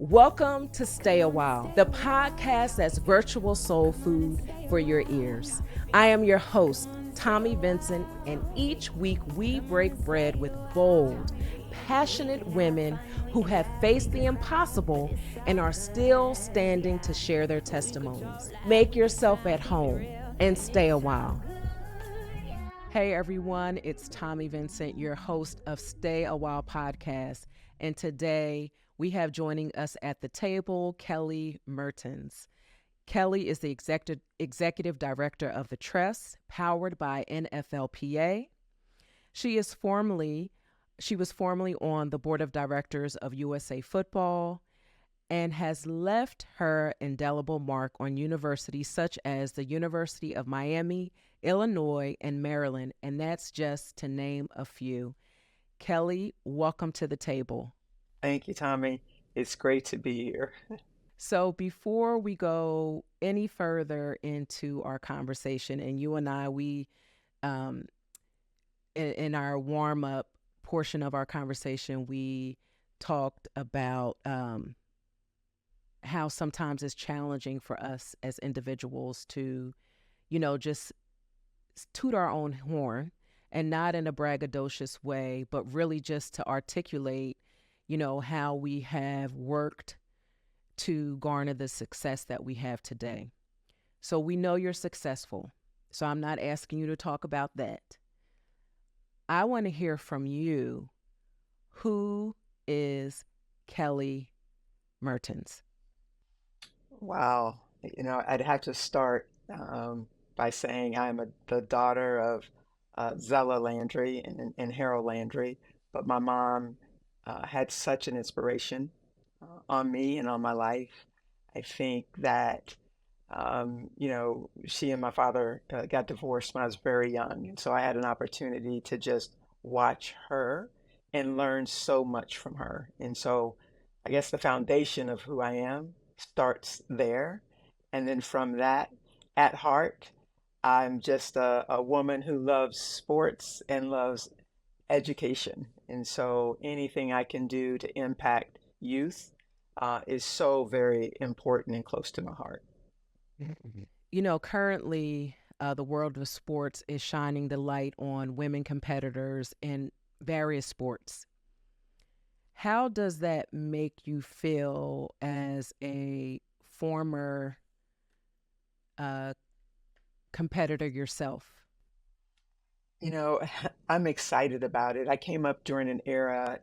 Welcome to Stay a While, the podcast that's virtual soul food for your ears. I am your host, Tommy Vincent, and each week we break bread with bold, passionate women who have faced the impossible and are still standing to share their testimonies. Make yourself at home and stay a while. Hey everyone, it's Tommy Vincent, your host of Stay a While podcast. And today we have joining us at the table Kelly Mehrtens. Kelly is the executive director of the Trust, powered by NFLPA. She was formerly on the board of directors of USA Football and has left her indelible mark on universities such as the University of Miami, Illinois, and Maryland, and that's just to name a few. Kelly, welcome to the table. Thank you, Tommy. It's great to be here. So before we go any further into our conversation, and you and I, um, in our warm up portion of our conversation, we talked about how sometimes it's challenging for us as individuals to, just toot our own horn, and not in a braggadocious way, but really just to articulate, how we have worked to garner the success that we have today. So we know you're successful. So I'm not asking you to talk about that. I want to hear from you. Who is Kelly Mehrtens? Wow. I'd have to start by saying the daughter of Zella Landry and Harold Landry, but my mom had such an inspiration on me and on my life. I think that, she and my father got divorced when I was very young, and so I had an opportunity to just watch her and learn so much from her. And so I guess the foundation of who I am starts there. And then from that, at heart, I'm just a woman who loves sports and loves education. And so anything I can do to impact youth is so very important and close to my heart. Currently, the world of sports is shining the light on women competitors in various sports. How does that make you feel as a former uh, competitor yourself? You know, I'm excited about it. I came up during an era,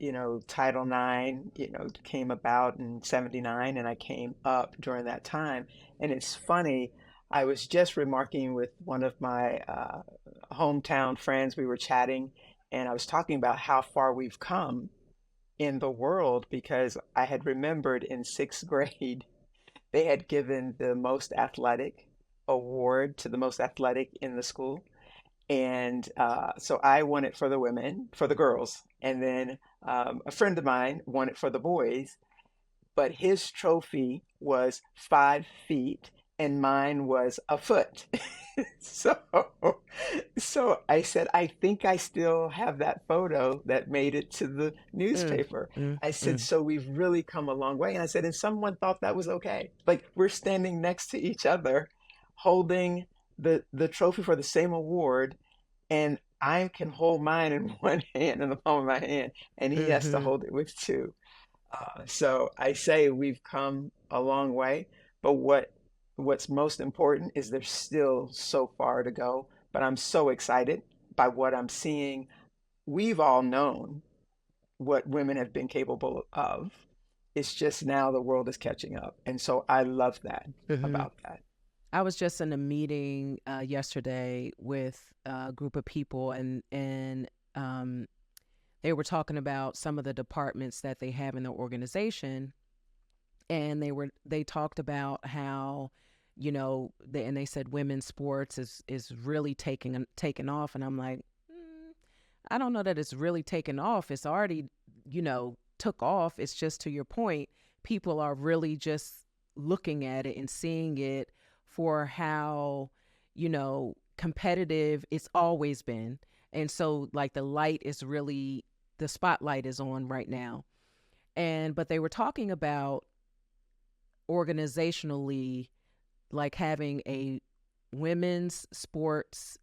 Title IX, came about in 79, and I came up during that time. And it's funny, I was just remarking with one of my hometown friends. We were chatting, and I was talking about how far we've come in the world because I had remembered in sixth grade, they had given the most athletic award to the most athletic in the school. And so I won it for the women, for the girls. And then a friend of mine won it for the boys. But his trophy was 5 feet and mine was a foot. So, so I said, I think I still have that photo that made it to the Mm, newspaper. mm, I said, mm. so we've really come a long way. And I said, and someone thought that was okay. Like we're standing next to each other, holding the trophy for the same award, and I can hold mine in one hand in the palm of my hand, and he has to Mm-hmm. hold it with two. So I say we've come a long way, but what's most important is there's still so far to go. But I'm so excited by what I'm seeing. We've all known what women have been capable of. It's just now the world is catching up. And so I love that Mm-hmm. about that. I was just in a meeting yesterday with a group of people, and they were talking about some of the departments that they have in their organization, and they talked about how and they said women's sports is really taking off, and I'm like, I don't know that it's really taken off. It's already took off. It's just, to your point, people are really just looking at it and seeing it for how competitive it's always been. And so like the spotlight is on right now. And but they were talking about organizationally, like having a women's sports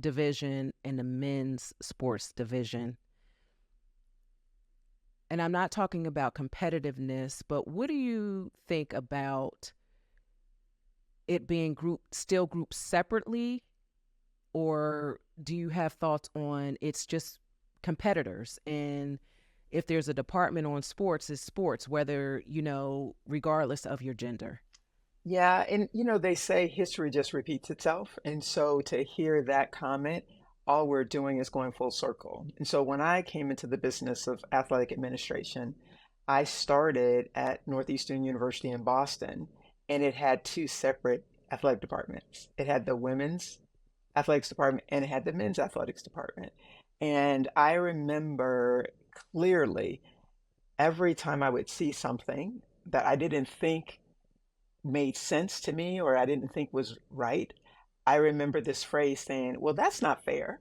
division and a men's sports division. And I'm not talking about competitiveness, but what do you think about it being grouped separately, or do you have thoughts on it's just competitors, and if there's a department on sports, it's sports, whether, regardless of your gender? Yeah, and they say history just repeats itself. And so to hear that comment, all we're doing is going full circle. And so when I came into the business of athletic administration, I started at Northeastern University in Boston, and it had two separate athletic departments. It had the women's athletics department and it had the men's athletics department. And I remember clearly every time I would see something that I didn't think made sense to me or I didn't think was right, I remember this phrase saying, well, that's not fair.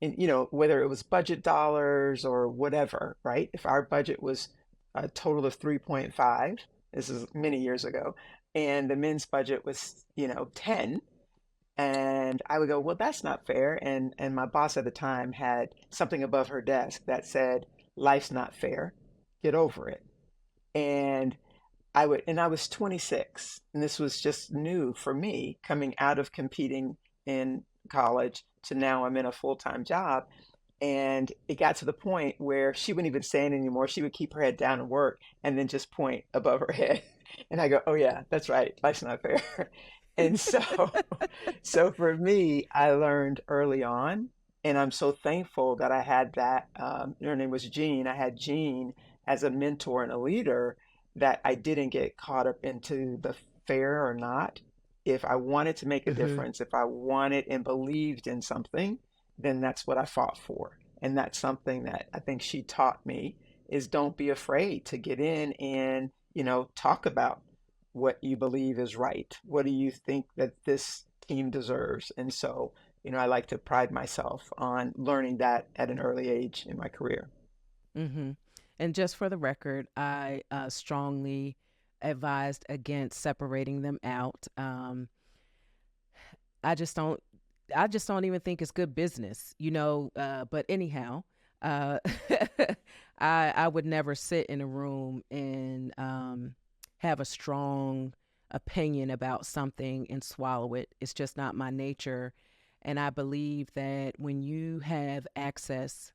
And, whether it was budget dollars or whatever, right? If our budget was a total of 3.5, this is many years ago, and the men's budget was, 10, and I would go, well, that's not fair. And my boss at the time had something above her desk that said, life's not fair. Get over it. And I was 26, and this was just new for me coming out of competing in college to now I'm in a full-time job. And it got to the point where she wouldn't even say it anymore. She would keep her head down and work and then just point above her head. And I go, oh yeah, that's right. Life's not fair. And so for me, I learned early on, and I'm so thankful that I had that. Her name was Jean. I had Jean as a mentor and a leader that I didn't get caught up into the fair or not. If I wanted to make a Mm-hmm. difference, if I wanted and believed in something, then that's what I fought for. And that's something that I think she taught me is don't be afraid to get in and, talk about what you believe is right. What do you think that this team deserves? And so, I like to pride myself on learning that at an early age in my career. Mm-hmm. And just for the record, I strongly advised against separating them out. I just don't. I just don't even think it's good business, But anyhow, uh, I would never sit in a room and have a strong opinion about something and swallow it. It's just not my nature, and I believe that when you have access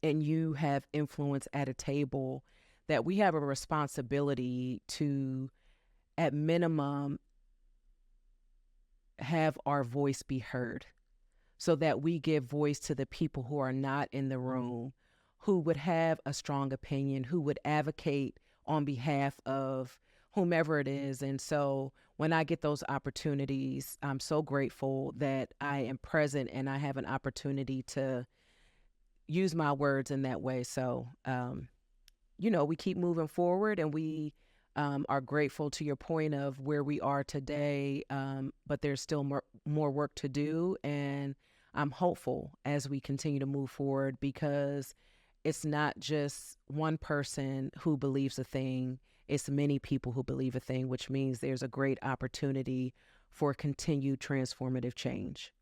and you have influence at a table, that we have a responsibility to, at minimum, have our voice be heard, so that we give voice to the people who are not in the room, who would have a strong opinion, who would advocate on behalf of whomever it is. And so when I get those opportunities, I'm so grateful that I am present and I have an opportunity to use my words in that way. So, we keep moving forward, and we are grateful to your point of where we are today, but there's still more work to do. And I'm hopeful as we continue to move forward, because it's not just one person who believes a thing, it's many people who believe a thing, which means there's a great opportunity for continued transformative change.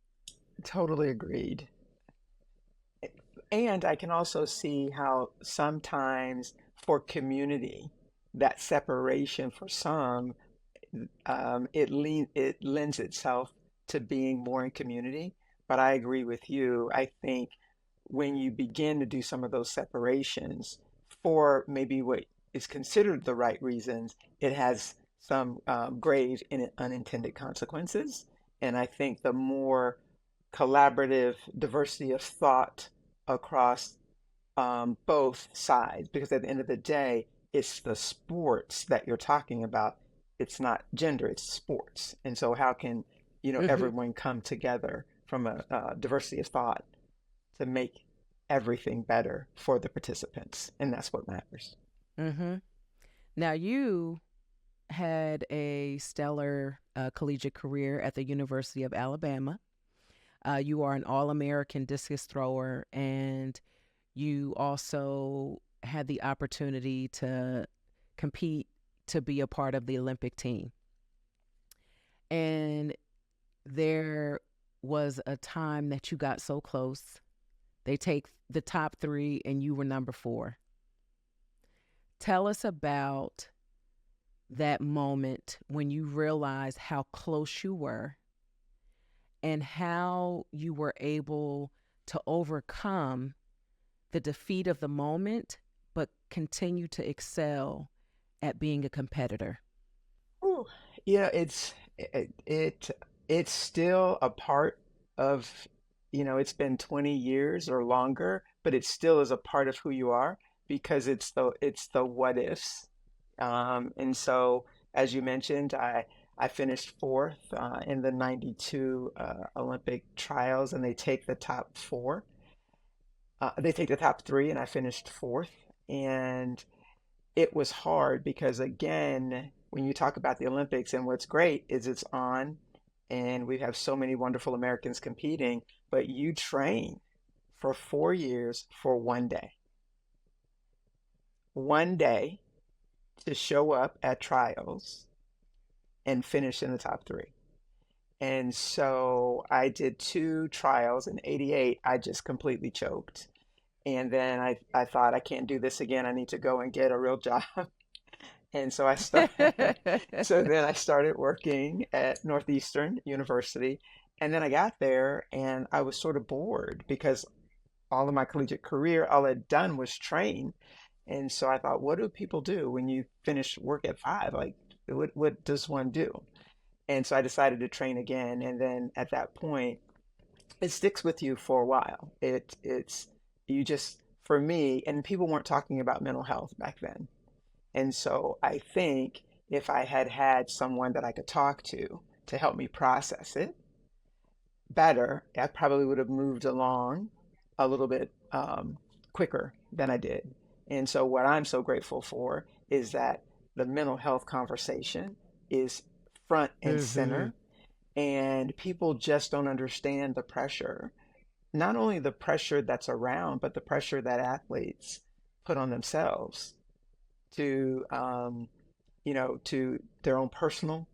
Totally agreed. And I can also see how sometimes for community, that separation for some, it lends itself to being more in community. But I agree with you. I think when you begin to do some of those separations for maybe what is considered the right reasons, it has some grave and unintended consequences. And I think the more collaborative diversity of thought across both sides, because at the end of the day, it's the sports that you're talking about. It's not gender, it's sports. And so, how can Mm-hmm. everyone come together from a diversity of thought to make everything better for the participants? And that's what matters. Mm-hmm. Now, you had a stellar collegiate career at the University of Alabama. You are an All American discus thrower, and you also had the opportunity to compete to be a part of the Olympic team. And there was a time that you got so close. They take the top three and you were number four. Tell us about that moment when you realized how close you were and how you were able to overcome the defeat of the moment, but continue to excel at being a competitor. Ooh, yeah, it's still a part of, it's been 20 years or longer, but it still is a part of who you are because it's the what ifs. And so, as you mentioned, I finished fourth in the 92 Olympic trials, and they take the top four. They take the top three, and I finished fourth. And it was hard because, again, when you talk about the Olympics, and what's great is it's on, and we have so many wonderful Americans competing, but you train for 4 years for one day to show up at trials and finish in the top three. And so I did two trials in 88. I just completely choked. And then I thought, I can't do this again. I need to go and get a real job. And so so then I started working at Northeastern University. And then I got there and I was sort of bored because all of my collegiate career, all I'd done was train. And so I thought, what do people do when you finish work at 5? Like, what does one do? And so I decided to train again. And then at that point, it sticks with you for a while. You just, for me, and people weren't talking about mental health back then. And so I think if I had had someone that I could talk to help me process it better, I probably would have moved along a little bit quicker than I did. And so what I'm so grateful for is that the mental health conversation is front and Mm-hmm. center, and people just don't understand the pressure, not only the pressure that's around, but the pressure that athletes put on themselves to, to their own personal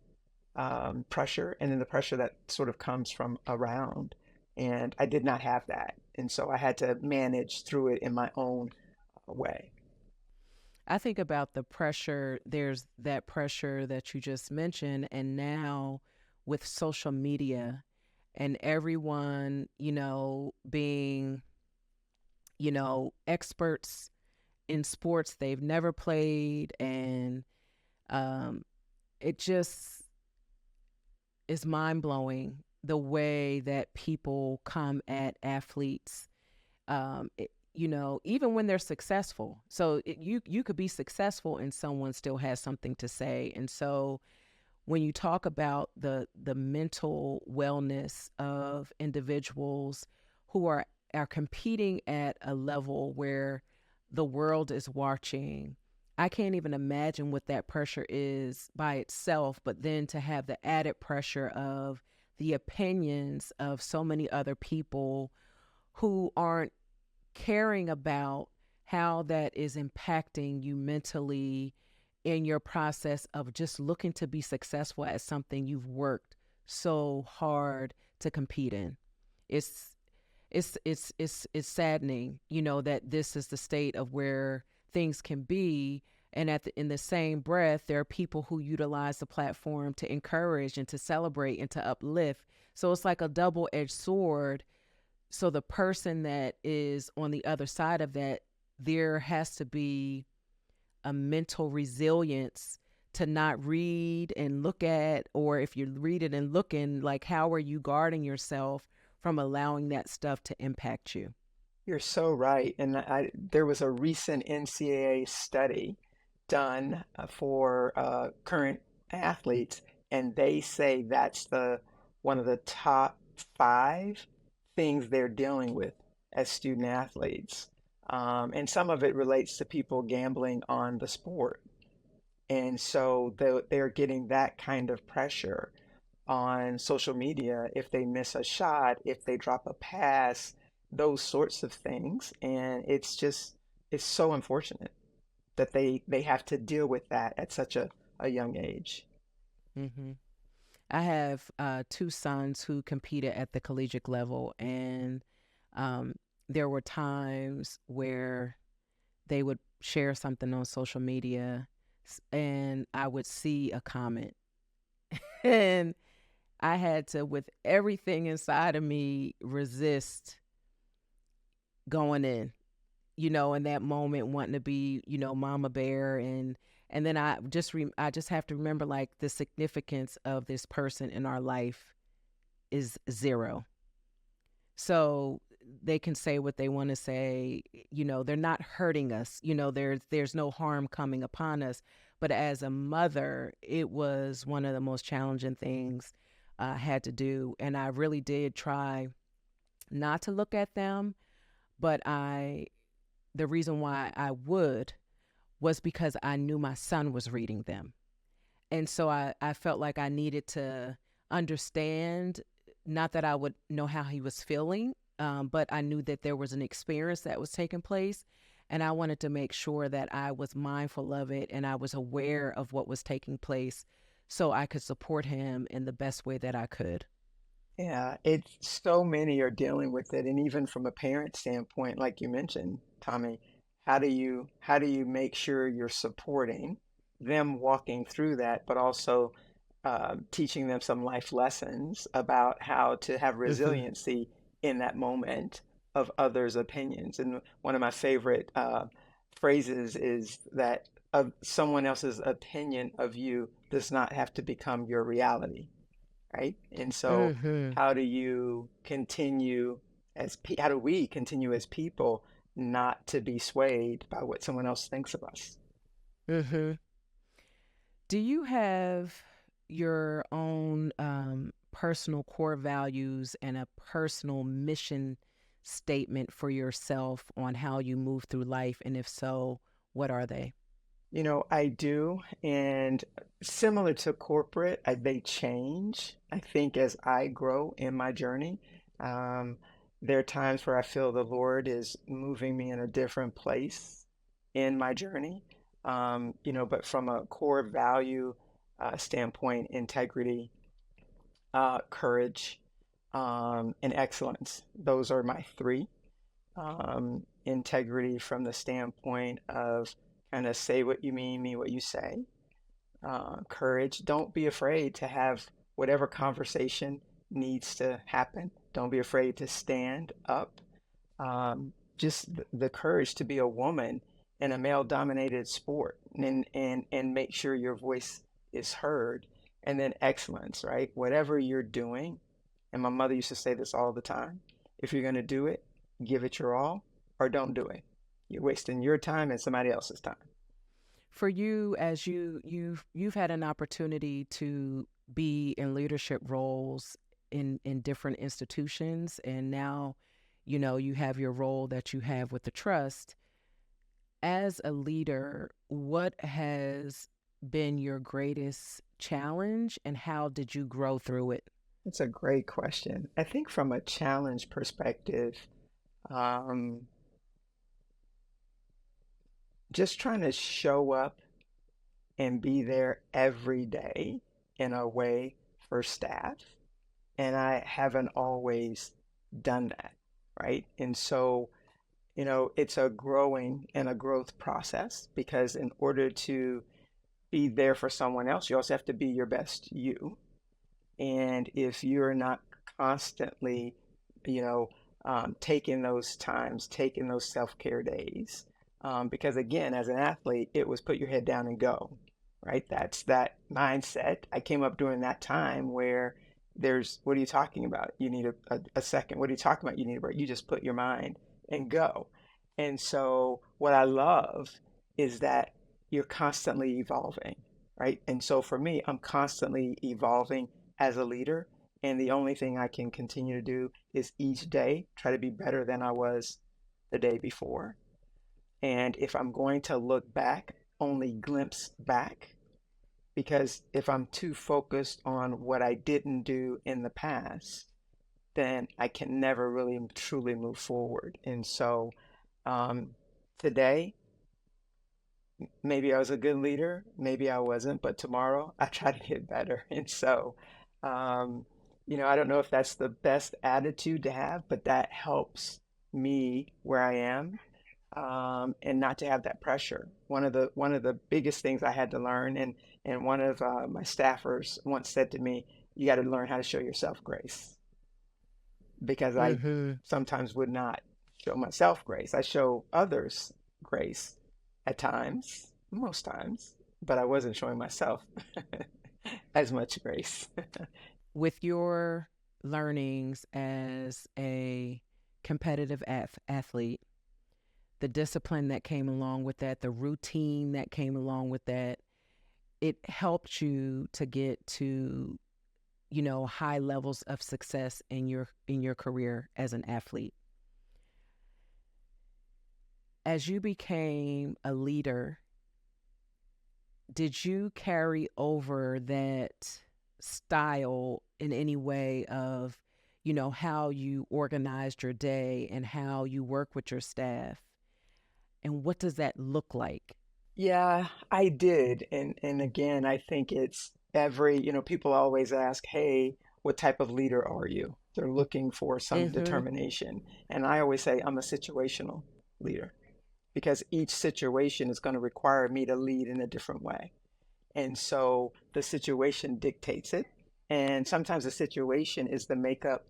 pressure, and then the pressure that sort of comes from around. And I did not have that. And so I had to manage through it in my own way. I think about the pressure. There's that pressure that you just mentioned. And now with social media and everyone, being, experts in sports they've never played. And um, it just is mind blowing the way that people come at athletes, even when they're successful. So you could be successful and someone still has something to say. And so when you talk about the mental wellness of individuals who are competing at a level where the world is watching, I can't even imagine what that pressure is by itself, but then to have the added pressure of the opinions of so many other people who aren't caring about how that is impacting you mentally in your process of just looking to be successful at something you've worked so hard to compete in. It's it's saddening, that this is the state of where things can be. And in the same breath, there are people who utilize the platform to encourage and to celebrate and to uplift. So it's like a double-edged sword. So the person that is on the other side of that, there has to be a mental resilience to not read and look at, or if you read it and looking, like, how are you guarding yourself from allowing that stuff to impact you? You're so right. And there was a recent NCAA study done for current athletes, and they say that's the one of the top five things they're dealing with as student athletes. And some of it relates to people gambling on the sport. And so they're getting that kind of pressure on social media if they miss a shot, if they drop a pass, those sorts of things. And it's so unfortunate that they have to deal with that at such a young age. Hmm. I have two sons who competed at the collegiate level, and um, there were times where they would share something on social media, and I would see a comment, and I had to, with everything inside of me, resist going in, in that moment, wanting to be, mama bear. And then I just have to remember, like, the significance of this person in our life is zero. So they can say what they want to say. They're not hurting us. There's no harm coming upon us. But as a mother, it was one of the most challenging things I had to do. And I really did try not to look at them, but the reason why I would was because I knew my son was reading them. And so I felt like I needed to understand, not that I would know how he was feeling, but I knew that there was an experience that was taking place. And I wanted to make sure that I was mindful of it and I was aware of what was taking place so I could support him in the best way that I could. Yeah, it's so many are dealing with it, and even from a parent standpoint, like you mentioned, Tommy, how do you make sure you're supporting them walking through that, but also teaching them some life lessons about how to have Hmm. resiliency in that moment of others' opinions. And one of my favorite phrases is that someone else's opinion of you does not have to become your reality, right? And so, Hmm. how do we continue as people not to be swayed by what someone else thinks of us? Hmm. Do you have your own personal core values and a personal mission statement for yourself on how you move through life? And if so, what are they? I do, and similar to corporate, they change, I think, as I grow in my journey. Um, there are times where I feel the Lord is moving me in a different place in my journey. But from a core value standpoint, integrity, courage, and excellence, those are my three. Integrity from the standpoint of kind of say what you mean what you say. Courage, don't be afraid to have whatever conversation needs to happen. Don't be afraid to stand up. Just the courage to be a woman in a male dominated sport, and make sure your voice is heard. And then excellence, right? Whatever you're doing, and my mother used to say this all the time, if you're going to do it, give it your all, or don't do it. You're wasting your time and somebody else's time. For you, as you've had an opportunity to be in leadership roles in different institutions, and now you have your role that you have with the trust. As a leader, what has been your greatest challenge and how did you grow through it? It's a great question. I think from a challenge perspective, um, just trying to show up and be there every day in a way for staff. And I haven't always done that, right? And so, it's a growing and a growth process because in order to be there for someone else, you also have to be your best you. And if you're not constantly, you know, taking those times, taking those self-care days, because again, as an athlete, it was put your head down and go, right? That's that mindset. I came up during that time where what are you talking about? You need a second. What are you talking about? You need a break. You just put your mind and go. And so what I love is that you're constantly evolving, right? And so for me, I'm constantly evolving as a leader. And the only thing I can continue to do is each day try to be better than I was the day before. And if I'm going to look back, only glimpse back. Because if I'm too focused on what I didn't do in the past, then I can never really truly move forward. And so um, today, maybe I was a good leader, maybe I wasn't, but tomorrow I try to get better. And so, um, I don't know if that's the best attitude to have, but that helps me where I am, and not to have that pressure. One of the biggest things I had to learn, and one of my staffers once said to me, "You got to learn how to show yourself grace," because I Mm-hmm. sometimes would not show myself grace. I show others grace at times, most times, but I wasn't showing myself as much grace. With your learnings as a competitive athlete, the discipline that came along with that, the routine that came along with that, it helped you to get to, high levels of success in your career as an athlete. As you became a leader, did you carry over that style in any way of, how you organized your day and how you work with your staff? And what does that look like? Yeah, I did. And again, I think it's people always ask, "Hey, what type of leader are you?" They're looking for some Mm-hmm. determination. And I always say I'm a situational leader because each situation is going to require me to lead in a different way. And so the situation dictates it. And sometimes the situation is the makeup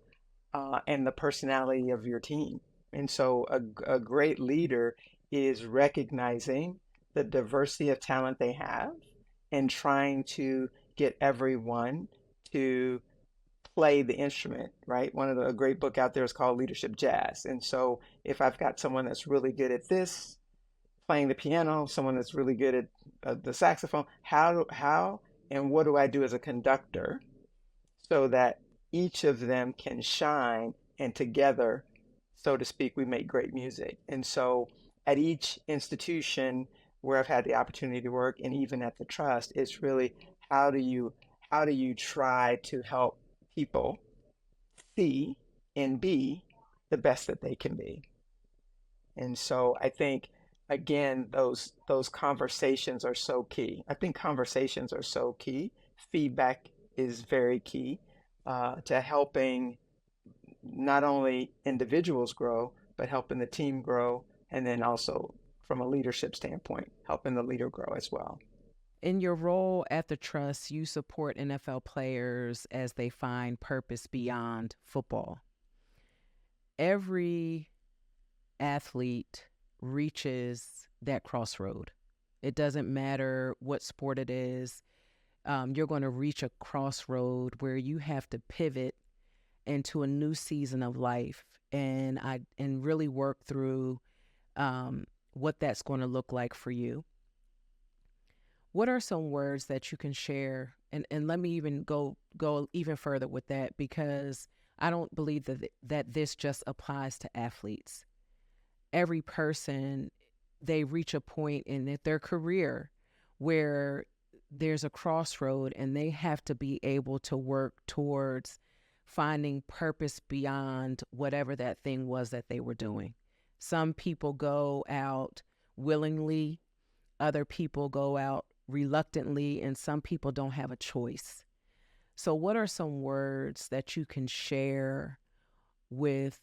and the personality of your team. And so a great leader is recognizing the diversity of talent they have and trying to get everyone to play the instrument, right? A great book out there is called Leadership Jazz. And so if I've got someone that's really good at this, playing the piano, someone that's really good at the saxophone, how and what do I do as a conductor so that each of them can shine and together, so to speak, we make great music. And so at each institution where I've had the opportunity to work and even at the trust, it's really how do you how do you try to help people see and be the best that they can be? And so I think again those conversations are so key. I think conversations are so key. Feedback is very key to helping not only individuals grow, but helping the team grow, and then also from a leadership standpoint, helping the leader grow as well. In your role at the Trust, you support NFL players as they find purpose beyond football. Every athlete reaches that crossroad. It doesn't matter what sport it is. You're going to reach a crossroad where you have to pivot into a new season of life and really work through what that's going to look like for you. What are some words that you can share? And let me even go even further with that, because I don't believe that this just applies to athletes. Every person, they reach a point in their career where there's a crossroad and they have to be able to work towards finding purpose beyond whatever that thing was that they were doing. Some people go out willingly, other people go out reluctantly, and some people don't have a choice. So, what are some words that you can share with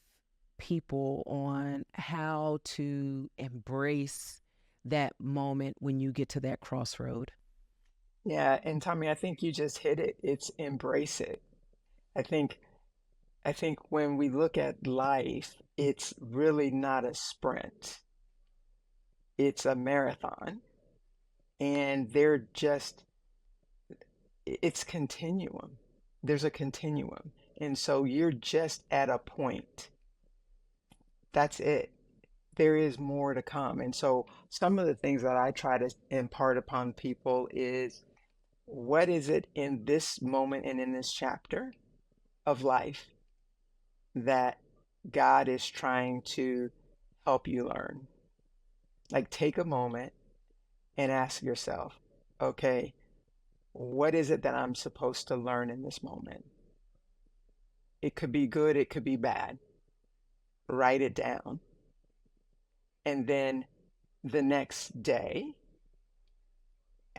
people on how to embrace that moment when you get to that crossroad? Yeah, and Tommy, I think you just hit it. It's embrace it. I think I think when we look at life, it's really not a sprint. It's a marathon. And it's continuum. There's a continuum. And so you're just at a point. That's it. There is more to come. And so some of the things that I try to impart upon people is what is it in this moment and in this chapter of life that God is trying to help you learn? Like take a moment and ask yourself, okay, what is it that I'm supposed to learn in this moment? It could be good, it could be bad. Write it down. And then the next day,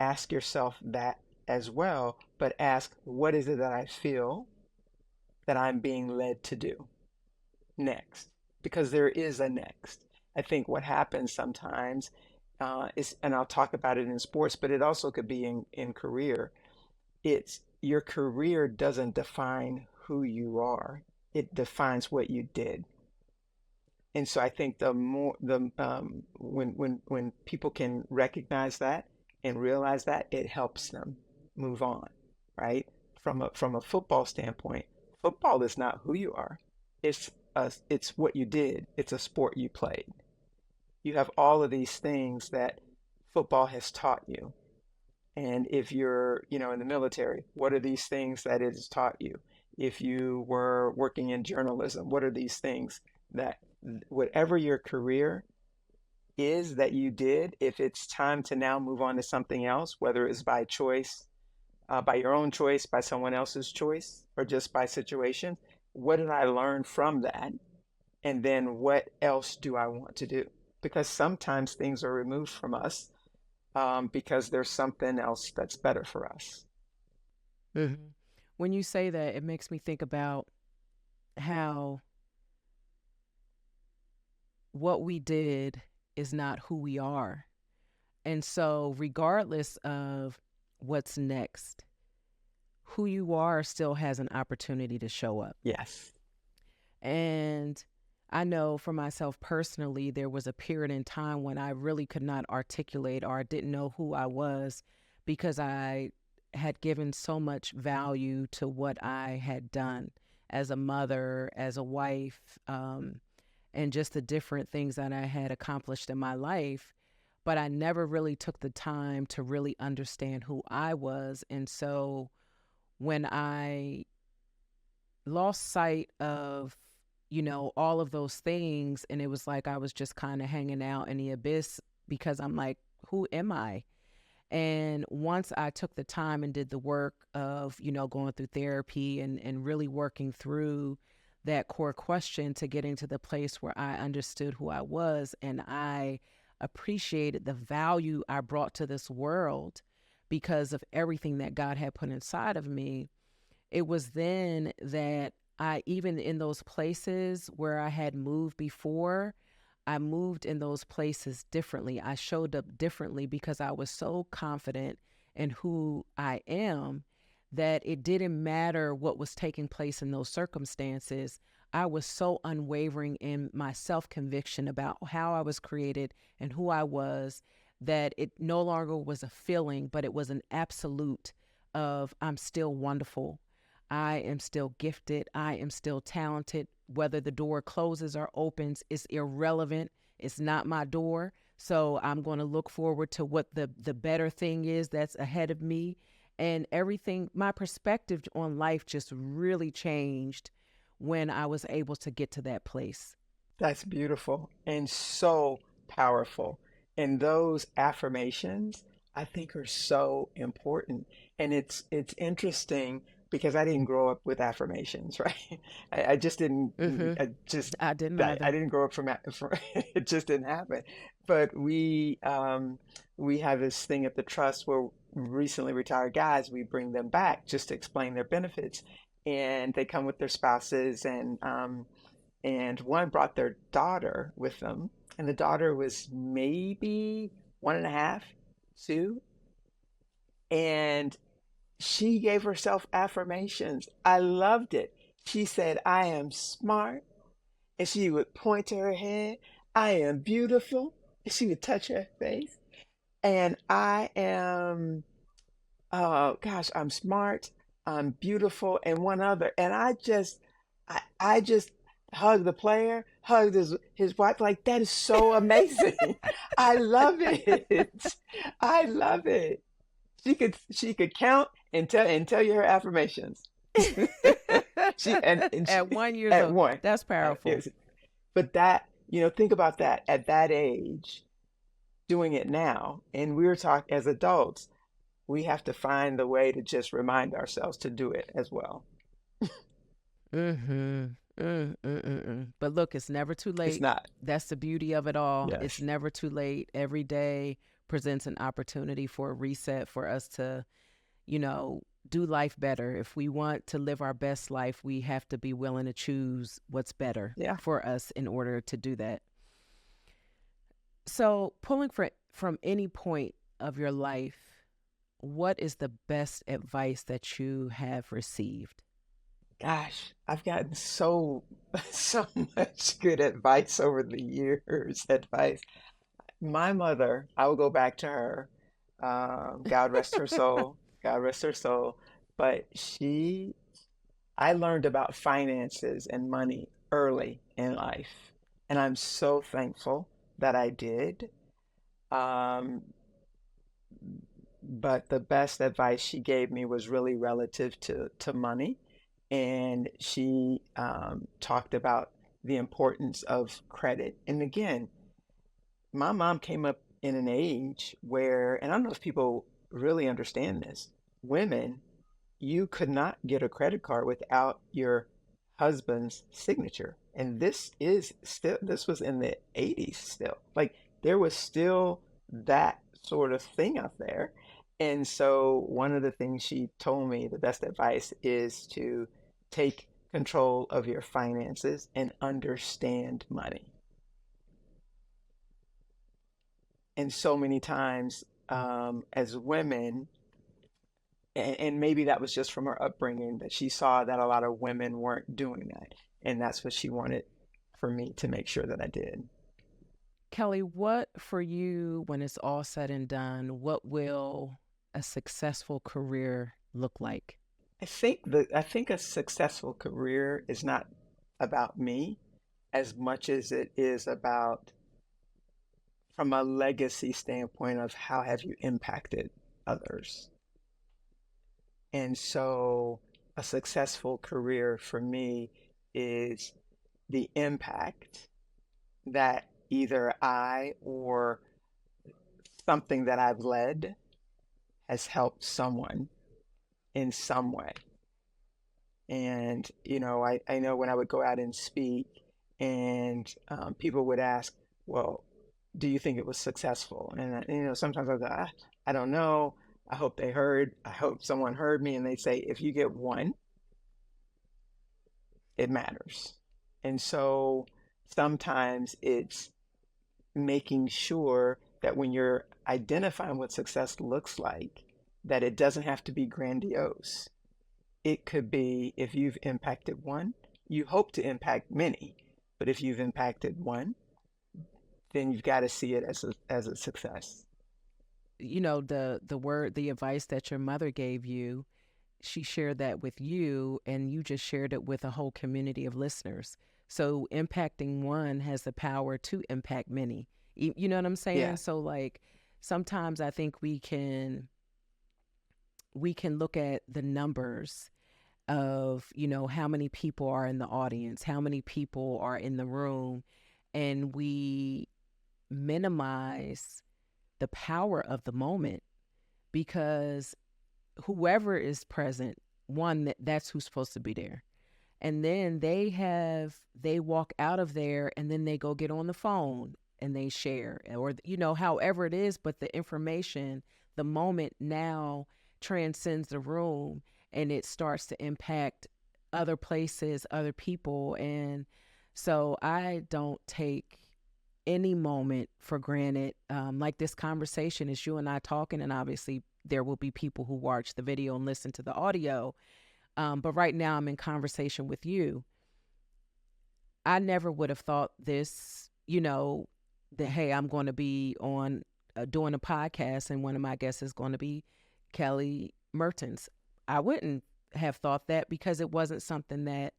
ask yourself that as well, but ask, what is it that I feel that I'm being led to do next? Because there is a next. I think what happens sometimes is, and I'll talk about it in sports, but it also could be in career. It's your career doesn't define who you are. It defines what you did. And so I think the more the when people can recognize that and realize that, it helps them move on, right? From a football standpoint, football is not who you are. It's what you did. It's a sport you played. You have all of these things that football has taught you. And if you're, in the military, what are these things that it has taught you? If you were working in journalism, what are these things that whatever your career is that you did, if it's time to now move on to something else, whether it's by choice, by your own choice, by someone else's choice, or just by situation, what did I learn from that? And then what else do I want to do? Because sometimes things are removed from us because there's something else that's better for us. Hmm. When you say that, it makes me think about how what we did is not who we are. And so, regardless of what's next, who you are still has an opportunity to show up. Yes. And I know for myself personally, there was a period in time when I really could not articulate or didn't know who I was because I had given so much value to what I had done as a mother, as a wife, and just the different things that I had accomplished in my life. But I never really took the time to really understand who I was. And so when I lost sight of, all of those things, and it was like I was just kind of hanging out in the abyss because I'm like, who am I? And once I took the time and did the work of, going through therapy and really working through that core question to getting to the place where I understood who I was and I appreciated the value I brought to this world because of everything that God had put inside of me, it was then that I, even in those places where I had moved before, I moved in those places differently. I showed up differently because I was so confident in who I am that it didn't matter what was taking place in those circumstances. I was so unwavering in my self conviction about how I was created and who I was that it no longer was a feeling, but it was an absolute of I'm still wonderful. I am still gifted. I am still talented. Whether the door closes or opens is irrelevant. It's not my door. So I'm going to look forward to what the better thing is that's ahead of me. And everything, my perspective on life just really changed when I was able to get to that place. That's beautiful and so powerful. And those affirmations, I think, are so important. And it's interesting because I didn't grow up with affirmations, right? I just didn't. Mm-hmm. I just I didn't I either. didn't grow up from it just didn't happen. But we have this thing at the trust where recently retired guys, we bring them back just to explain their benefits, and they come with their spouses and one brought their daughter with them, and the daughter was maybe 1.5, 2, and she gave herself affirmations. I loved it. She said, I am smart, and she would point to her head. I am beautiful, and she would touch her face. And I am oh gosh, I'm smart, I'm beautiful, and one other. And I just hugged the player, hugged his wife. Like, that is so amazing. I love it. I love it. She could count and tell you her affirmations. She and she, At 1 years at old, one. that's It powerful. was, but that, think about that at that age, doing it now, and we're talking as adults, we have to find the way to just remind ourselves to do it as well. Mm-hmm. But look, it's never too It's late. not. That's the beauty of it all. It's Yes. never too late. Every day, presents an opportunity for a reset for us to, you know, do life better. If we want to live our best life, we have to be willing to choose what's better Yeah. for us in order to do that. So, from any point of your life, what is the best advice that you have received? Gosh, I've gotten so much good advice over the years. Advice. My mother, I will go back to her. God rest her soul. God rest her soul. But I learned about finances and money early in life, and I'm so thankful that I did. Um, but the best advice she gave me was really relative to money. And she talked about the importance of credit. And again, my mom came up in an age where, and I don't know if people really understand this, women, you could not get a credit card without your husband's signature. And this was in the 80s still. Like there was still that sort of thing out there. And so one of the things she told me, the best advice is to take control of your finances and understand money. And so many times, as women, and maybe that was just from her upbringing, that she saw that a lot of women weren't doing that. And that's what she wanted for me to make sure that I did. Kelly, what for you, when it's all said and done, what will a successful career look like? I think a successful career is not about me as much as it is about from a legacy standpoint of how have you impacted others. And so a successful career for me is the impact that either I or something that I've led has helped someone in some way. And, I know when I would go out and speak and people would ask, well, do you think it was successful? And, sometimes I go, I don't know. I hope someone heard me. And they say, if you get one, it matters. And so sometimes it's making sure that when you're identifying what success looks like, that it doesn't have to be grandiose. It could be if you've impacted one, you hope to impact many. But if you've impacted one, then you've got to see it as a success. The advice that your mother gave you, she shared that with you, and you just shared it with a whole community of listeners. So impacting one has the power to impact many. You know what I'm saying? Yeah. So like sometimes I think we can look at the numbers of, how many people are in the audience, how many people are in the room, and we minimize the power of the moment, because whoever is present, one, that's who's supposed to be there. And then they walk out of there and then they go get on the phone and they share, or however it is, but the information, the moment now transcends the room, and it starts to impact other places, other people. And so I don't take any moment for granted. Like this conversation is you and I talking, and obviously there will be people who watch the video and listen to the audio. But right now I'm in conversation with you. I never would have thought this, that, hey, I'm going to be on doing a podcast and one of my guests is going to be Kelly Mehrtens. I wouldn't have thought that because it wasn't something that,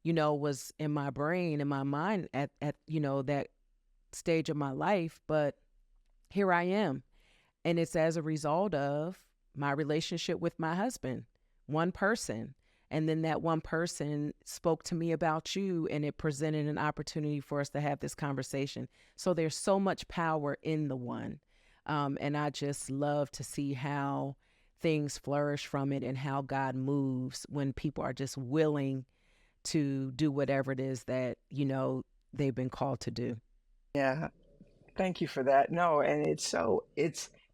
was in my brain, in my mind at that stage of my life. But here I am. And it's as a result of my relationship with my husband, one person. And then that one person spoke to me about you, and it presented an opportunity for us to have this conversation. So there's so much power in the one. And I just love to see how things flourish from it and how God moves when people are just willing to do whatever it is that, they've been called to do. Yeah. Thank you for that. No, and it's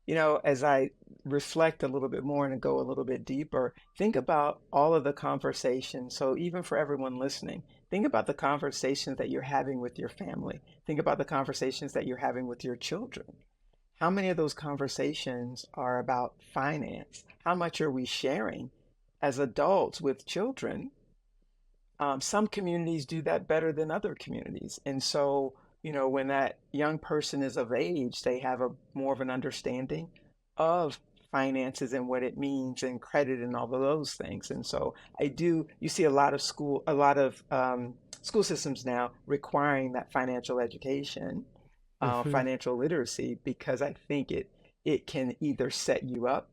as I reflect a little bit more and go a little bit deeper, think about all of the conversations. So even for everyone listening, think about the conversations that you're having with your family. Think about the conversations that you're having with your children. How many of those conversations are about finance? How much are we sharing as adults with children? Some communities do that better than other communities. And so, when that young person is of age, they have a more of an understanding of finances and what it means and credit and all of those things. And so you see a lot of school systems now requiring that financial education, Mm-hmm. financial literacy, because I think it can either set you up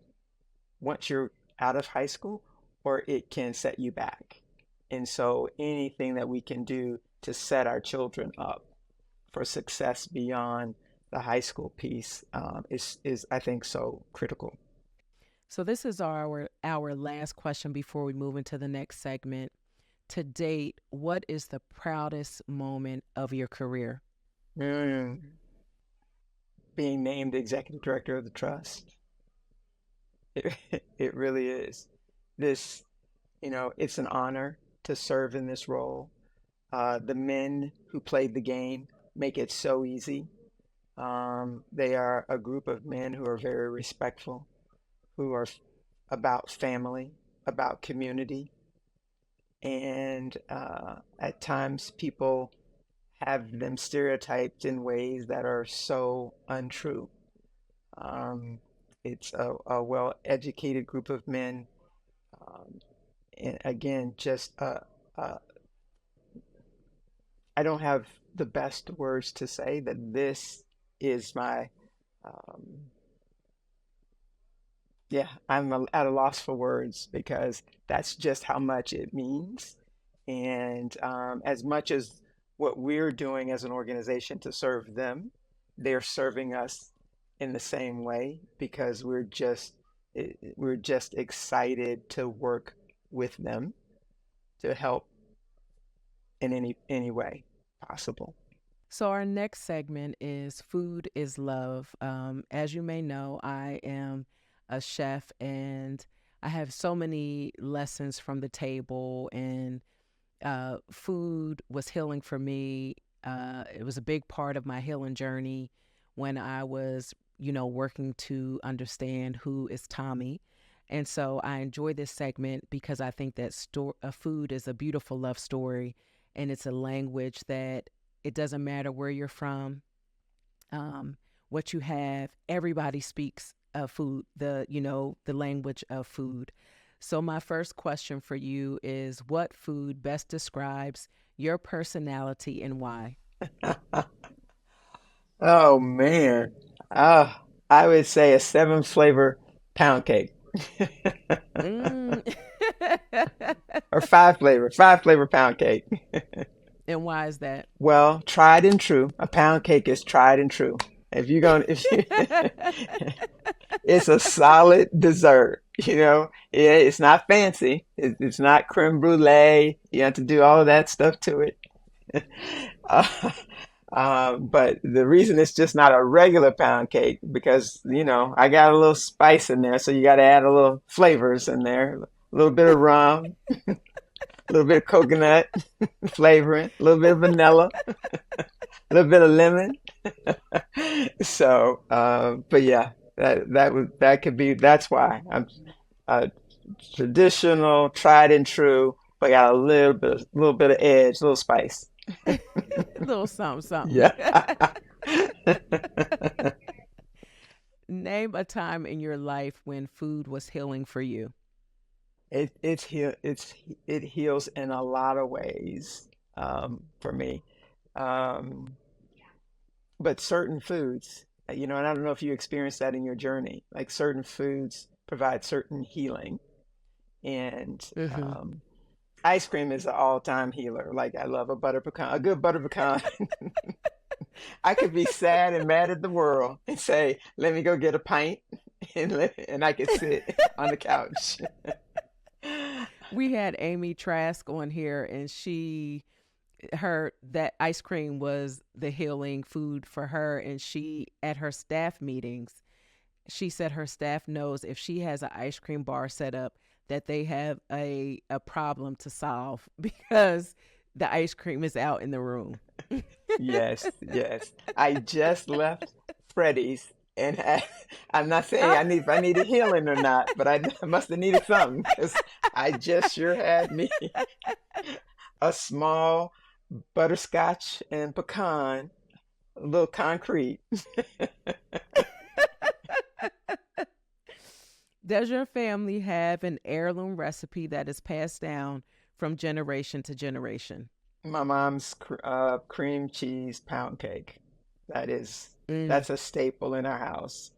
once you're out of high school, or it can set you back. And so anything that we can do to set our children up for success beyond the high school piece is I think so critical. So this is our last question before we move into the next segment. To date, what is the proudest moment of your career? Mm, being named executive director of the trust. It, it really is. This, it's an honor to serve in this role. The men who played the game make it so easy. They are a group of men who are very respectful, who are about family, about community, and at times people have them stereotyped in ways that are so untrue. Um, it's a well-educated group of men, um, and again, just I don't have the best words to say that this is my um, yeah, at a loss for words because that's just how much it means. And as much as what we're doing as an organization to serve them, they're serving us in the same way because we're just excited to work with them to help in any way possible. So, our next segment is Food is Love. As you may know, I am a chef and I have so many lessons from the table, and food was healing for me. It was a big part of my healing journey when I was, working to understand who is Tommy. And so I enjoy this segment because I think that food is a beautiful love story, and it's a language that it doesn't matter where you're from, um, what you have. Everybody speaks food, the language of food. So my first question for you is, what food best describes your personality and why? Oh man. Uh, I would say a seven flavor pound cake. Mm. Or five flavor pound cake. And why is that? Well, tried and true. A pound cake is tried and true. If you, it's a solid dessert. Yeah, it's not fancy. It's not creme brulee. You have to do all of that stuff to it. Uh, but the reason it's just not a regular pound cake because I got a little spice in there, so you got to add a little flavors in there, a little bit of rum, a little bit of coconut flavoring, a little bit of vanilla, a little bit of lemon. So, but yeah, that could be that's why I'm uh, traditional, tried and true, but got a little bit of edge, a little spice. A little something, something. Yeah. Name a time in your life when food was healing for you. It heals in a lot of ways for me. Um, but certain foods, and I don't know if you experienced that in your journey, like certain foods provide certain healing. And Hmm. ice cream is an all-time healer. Like I love a good butter pecan. I could be sad and mad at the world and say, "Let me go get a pint," and I could sit on the couch. We had Amy Trask on here, and her that ice cream was the healing food for her, and she at her staff meetings she said her staff knows if she has an ice cream bar set up that they have a problem to solve because the ice cream is out in the room. Yes, yes. I just left Freddy's and I'm not saying I needed healing or not, but I must have needed something because I just sure had me a small butterscotch and pecan, a little concrete. Does your family have an heirloom recipe that is passed down from generation to generation? My mom's cream cheese pound cake. That is, Mm, that's a staple in our house.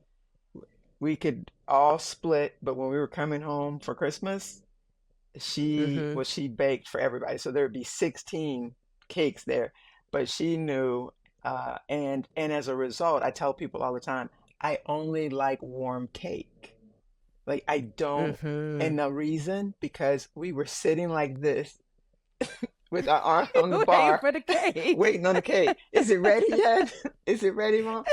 We could all split, but when we were coming home for Christmas, mm-hmm. she baked for everybody. So there would be 16 cakes there, but she knew, and as a result, I tell people all the time, I only like warm cake. Like I don't, Mm-hmm. and the reason because we were sitting like this with our arms on the Waiting bar, for the cake. waiting on the cake. Is it ready yet? Is it ready, Mom?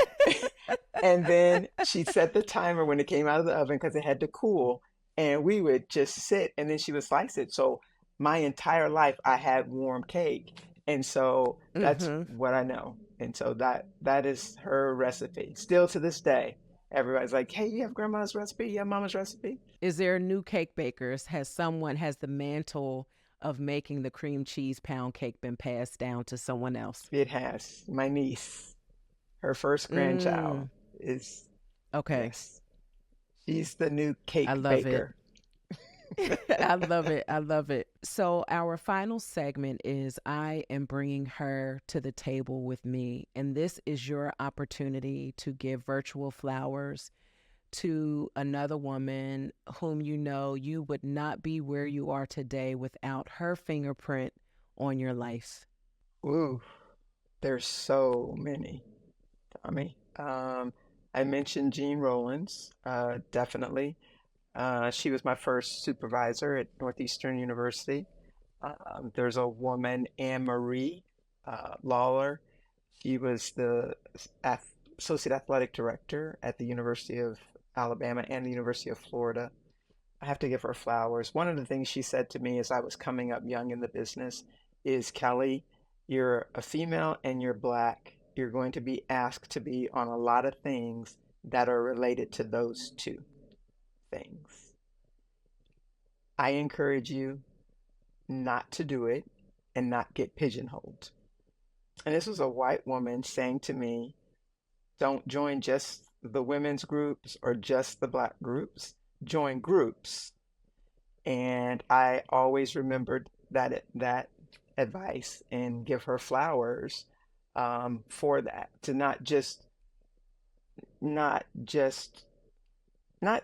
And then she set the timer when it came out of the oven because it had to cool. And we would just sit and then she would slice it. So my entire life I had warm cake. And so that's Mm-hmm. what I know. And so that is her recipe. Still to this day. Everybody's like, hey, you have grandma's recipe? You have mama's recipe? Is there new cake bakers? Has someone has the mantle of making the cream cheese pound cake been passed down to someone else? It has. My niece, her first grandchild Mm, is, okay. yes, she's the new I cake love it. baker. I love it. I love it. So, our final segment is I am bringing her to the table with me. And this is your opportunity to give virtual flowers to another woman whom you know you would not be where you are today without her fingerprint on your life. Ooh, there's so many, Tommy. I mentioned Jean Rollins, definitely. She was my first supervisor at Northeastern University. There's a woman, Anne Marie Lawler. She was the associate athletic director at the University of Alabama and the University of Florida. I have to give her flowers. One of the things she said to me as I was coming up young in the business is, Kelly, you're a female and you're black. You're going to be asked to be on a lot of things that are related to those two things. I encourage you not to do it and not get pigeonholed. And this was a white woman saying to me, don't join just the women's groups or just the black groups, join groups. And I always remembered that advice and give her flowers for that, to not just not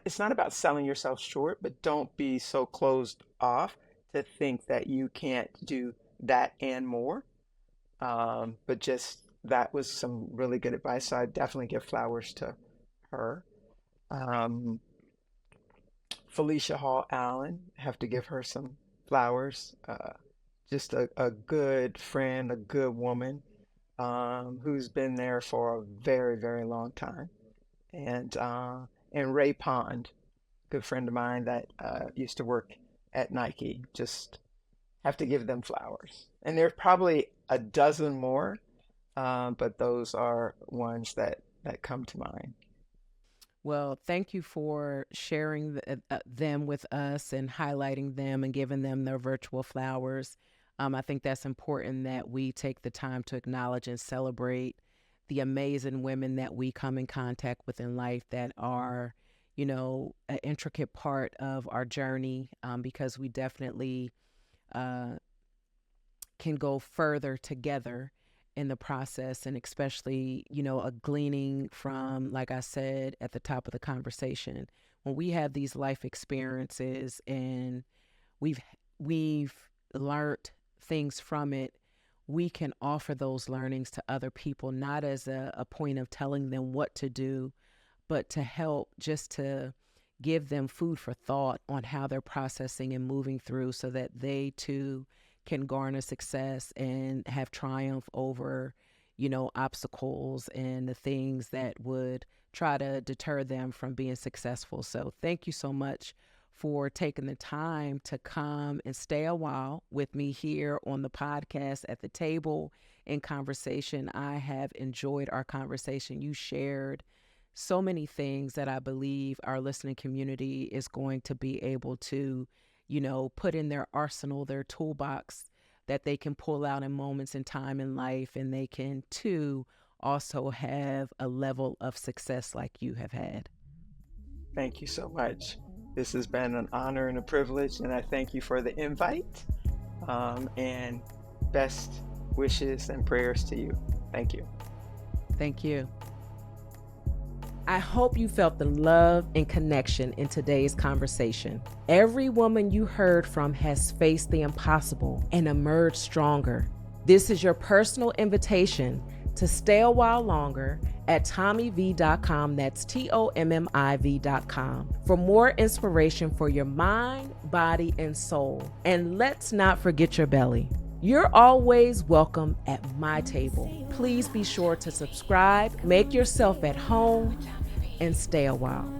it's not about selling yourself short, but don't be so closed off to think that you can't do that and more. But just that was some really good advice. So I definitely give flowers to her. Um, Felicia Hall Allen, have to give her some flowers. Just a good friend, a good woman, who's been there for a very, very long time. And Ray Pond, good friend of mine that used to work at Nike. Just have to give them flowers. And there's probably a dozen more, but those are ones that come to mind. Well, thank you for sharing them with us and highlighting them and giving them their virtual flowers. I think that's important that we take the time to acknowledge and celebrate the amazing women that we come in contact with in life that are, an intricate part of our journey, because we definitely uh, can go further together in the process, and especially a gleaning from, like I said at the top of the conversation, when we have these life experiences and we've we've learned things from it, we can offer those learnings to other people, not as a point of telling them what to do, but to help, just to give them food for thought on how they're processing and moving through, so that they too can garner success and have triumph over, obstacles and the things that would try to deter them from being successful. So thank you so much for taking the time to come and stay a while with me here on the podcast at the table in conversation. I have enjoyed our conversation. You shared so many things that I believe our listening community is going to be able to, put in their arsenal, their toolbox that they can pull out in moments in time in life, and they can too also have a level of success like you have had. Thank you so much. This has been an honor and a privilege, and I thank you for the invite. And best wishes and prayers to you. Thank you. Thank you. I hope you felt the love and connection in today's conversation. Every woman you heard from has faced the impossible and emerged stronger. This is your personal invitation to stay a while longer at TommyV.com. That's TOMMIV.com for more inspiration for your mind, body, and soul. And let's not forget your belly. You're always welcome at my table. Please be sure to subscribe, make yourself at home, and stay a while.